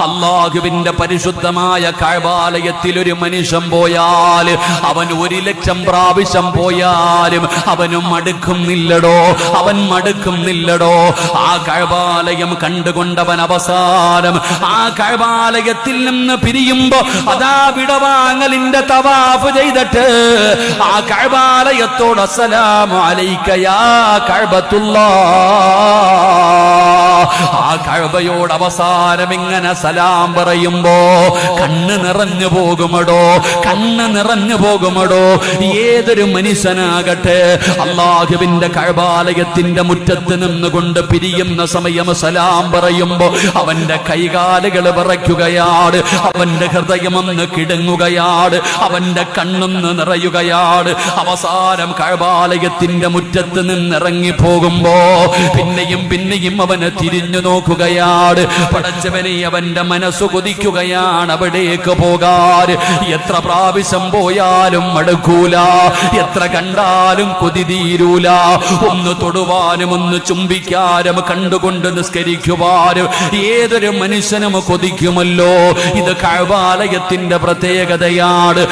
അല്ലാഹുവിന്റെ പരിശുദ്ധമായ കഅബാലയത്തിൽ ഒരു മനുഷ്യൻ പോയാൽ അവൻ 1,00,000 പ്രാവശ്യം പോയാലും അവനും മടുക്കുന്നില്ലടോ, അവൻ മടുക്കുന്നില്ലടോ. ആ കഅബാലയം കണ്ടുകൊണ്ടവൻ അവസാനം ആ കഅബാലയത്തിൽ നിന്ന് പിരിയുമ്പോ അതാ വിടവാങ്ങലിന്റെ തവാഫ് ചെയ്തിട്ട് ആ കഅബാലയത്തോട് അസ്സലാമു അലൈക യാ കഅബത്തുല്ലാഹ്, ആ കഅബയോട് അവസാനം ഇങ്ങനെ സലാം പറയുമ്പോ കണ്ണ് നിറഞ്ഞു പോകുമടോ, കണ്ണ് നിറഞ്ഞു പോകുമടോ. ഏതൊരു മനുഷ്യനാകട്ടെ അല്ലാഹുവിന്റെ കഅബാലയത്തിന്റെ മുറ്റത്ത് നിന്നുകൊണ്ട് പിരിയുന്ന സമയം സലാം പറയുമ്പോ അവന്റെ കൈകാലുകൾ വിറയ്ക്കുകയാണ്, അവന്റെ ഹൃദയമൊന്ന് കിടങ്ങുകയാണ്, അവന്റെ കണ്ണൊന്ന് നിറയുകയാണ്. അവസാനം കഅബാലയത്തിന്റെ മുറ്റത്ത് നിന്നിറങ്ങി പോകുമ്പോ പിന്നെയും പിന്നെയും അവന് തിരിഞ്ഞു നോക്കുകയാണ്. പടച്ചവനെ അവന്റെ മനസ്സ് കൊതിക്കുകയാണ് അവിടേക്ക് പോകാൻ. എത്ര പ്രാവശ്യം പോയാലും മടുക്കൂല, എത്ര കണ്ടാലും കൊതി തീരൂല. ഒന്ന് തൊടുവാനും ഒന്ന് ചുംബിക്കാനും കണ്ടുകൊണ്ട് നിസ്കരിക്കുവാനും ഏതൊരു മനുഷ്യനും കൊതിക്കുമല്ലോ. ഇത് കഅബാലയത്തിന്റെ പ്രത്യേകതയാണ്.